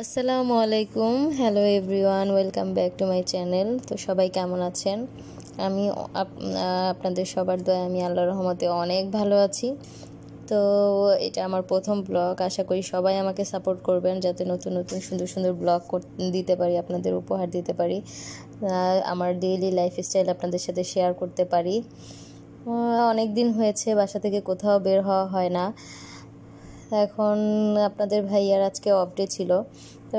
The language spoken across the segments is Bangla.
আসসালামু আলাইকুম, hello everyone, welcome back to my channel. তো সবাই কেমন আছেন? আমি আপনাদের সবার দয়ায় আমি আল্লাহর রহমতে অনেক ভালো আছি। তো এটা আমার প্রথম ব্লগ। আশা করি সবাই আমাকে সাপোর্ট করবেন যাতে নতুন নতুন সুন্দর সুন্দর ব্লগ দিতে পারি, আপনাদের উপহার দিতে পারি, আমার ডেইলি লাইফস্টাইল আপনাদের সাথে শেয়ার করতে পারি। অনেক দিন হয়েছে বাসা থেকে কোথাও বের হওয়া হয় না। এখন আপনাদের ভাইয়ার আজকে অফ ডে ছিল, তো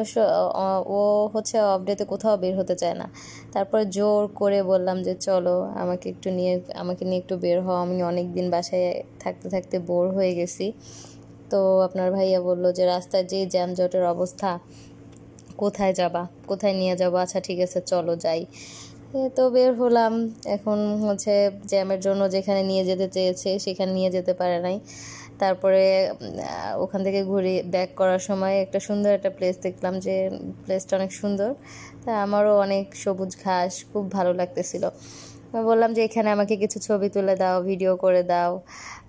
ও হচ্ছে অফ ডেতে কোথাও বের হতে চায় না। তারপর জোর করে বললাম যে চলো আমাকে নিয়ে একটু বের হও, আমি অনেক দিন বাসায় থাকতে থাকতে বোর হয়ে গেছি। তো আপনার ভাইয়া বলল যে রাস্তায় যে জ্যামজটের অবস্থা, কোথায় যাবা, কোথায় নিয়ে যাবো, আচ্ছা ঠিক আছে চলো যাই। তো বের হলাম। এখন হচ্ছে জ্যামের জন্য যেখানে নিয়ে যেতে চেয়েছে সেখানে নিয়ে যেতে পারে নাই। তারপরে ওখান থেকে ঘুরে ব্যাক করার সময় একটা সুন্দর একটা প্লেস দেখলাম, যে প্লেসটা অনেক সুন্দর। তা আমারও অনেক সবুজ ঘাস, খুব ভালো লাগতেছিল। বললাম যে এখানে আমাকে কিছু ছবি তুলে দাও, ভিডিও করে দাও।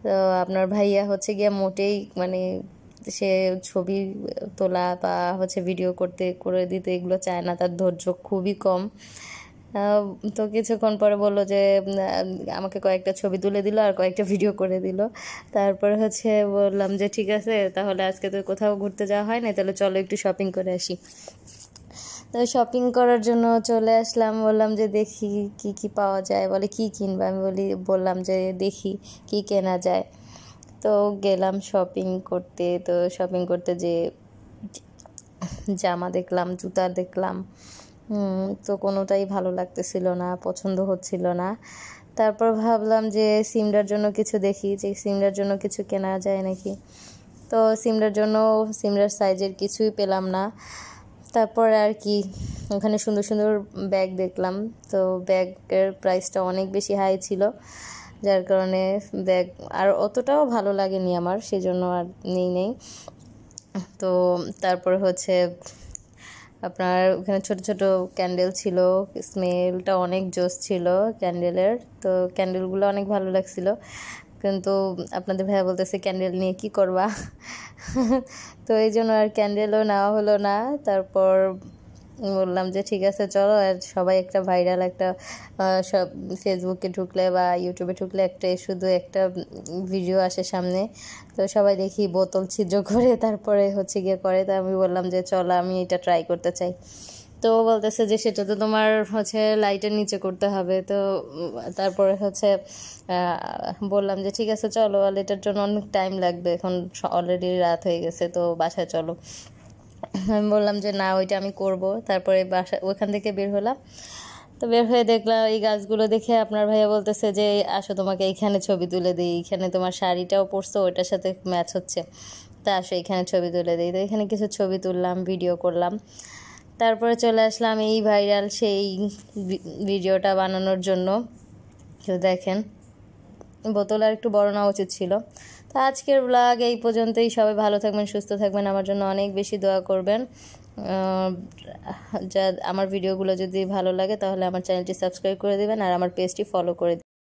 তো আপনার ভাইয়া হচ্ছে গিয়ে মোটেই সে ছবি তোলা বা হচ্ছে ভিডিও করে দিতে এগুলো চায় না, তার ধৈর্য খুবই কম। তো কিছুক্ষণ পরে বললো যে আমাকে কয়েকটা ছবি তুলে দিল আর কয়েকটা ভিডিও করে দিল। তারপরে হচ্ছে বললাম যে ঠিক আছে, তাহলে আজকে তো কোথাও ঘুরতে যাওয়া হয় না, তাহলে চলো একটু শপিং করে আসি। তো শপিং করার জন্য চলে আসলাম। বললাম যে দেখি কি কি পাওয়া যায়, বলে কি কিনবা, আমি বললাম যে দেখি কি কেনা যায়। তো গেলাম শপিং করতে। তো শপিং করতে যে জামা দেখলাম, জুতা দেখলাম, তো কোনোটাই ভালো লাগতেছিল না, পছন্দ হচ্ছিল না। তারপর ভাবলাম যে সিমরার জন্য কিছু দেখি, যে সিমরার জন্য কিছু কেনা যায় নাকি। তো সিমরার সাইজের কিছুই পেলাম না। তারপর আর কি ওখানে সুন্দর সুন্দর ব্যাগ দেখলাম। তো ব্যাগের প্রাইসটা অনেক বেশি হাই ছিল, যার কারণে ব্যাগ আর অতটাও ভালো লাগেনি আমার, সেজন্য আর নেই। তো তারপর হচ্ছে আপনার ওখানে ছোট ছোট ক্যান্ডেল ছিল, স্মেলটা অনেক জোস ছিল ক্যান্ডেলের। তো ক্যান্ডেলগুলো অনেক ভালো লাগছিল, কিন্তু আপনাদের ভাইয়া বলতেছে ক্যান্ডেল নিয়ে কি করবা। তো এই জন্য আর ক্যান্ডেলও নেওয়া হলো না। তারপর বললাম যে ঠিক আছে চলো, আর সবাই একটা ভাইরাল একটা সব ফেসবুকে ঢুকলে বা ইউটিউবে ঢুকলে শুধু একটা ভিডিও আসে সামনে। তো সবাই দেখি বোতল ছিদ্র করে তারপরে হচ্ছে গিয়ে করে। তো আমি বললাম যে চলো আমি এটা ট্রাই করতে চাই। তো বলতেছে যে সেটা তো তোমার হচ্ছে লাইটের নিচে করতে হবে। তো তারপরে হচ্ছে বললাম যে ঠিক আছে চলো, আর এটার জন্য অনেক টাইম লাগবে, এখন অলরেডি রাত হয়ে গেছে, তো বাসায় চলো। আমি বললাম যে না, ওইটা আমি করব। তারপরে ওখান থেকে বের হলাম। তো বের হয়ে দেখলাম এই গাছগুলো দেখে আপনার ভাইয়া বলতেছে যে আসো তোমাকে এইখানে ছবি তুলে দিই, এইখানে তোমার শাড়িটাও পরছো, ওইটার সাথে ম্যাচ হচ্ছে, তা আসো এখানে ছবি তুলে দিই। তো এখানে কিছু ছবি তুললাম, ভিডিও করলাম। তারপরে চলে আসলাম এই ভাইরাল সেই ভিডিওটা বানানোর জন্য। কেউ দেখেন, বোতল আর একটু বড় নেওয়া উচিত ছিল। তো আজকের ব্লগ এই পর্যন্তই। সবাই ভালো থাকবেন, সুস্থ থাকবেন, আমার জন্য অনেক বেশি দোয়া করবেন। আমার ভিডিওগুলো যদি ভালো লাগে তাহলে আমার চ্যানেলটি সাবস্ক্রাইব করে দেবেন আর আমার পেজটি ফলো করে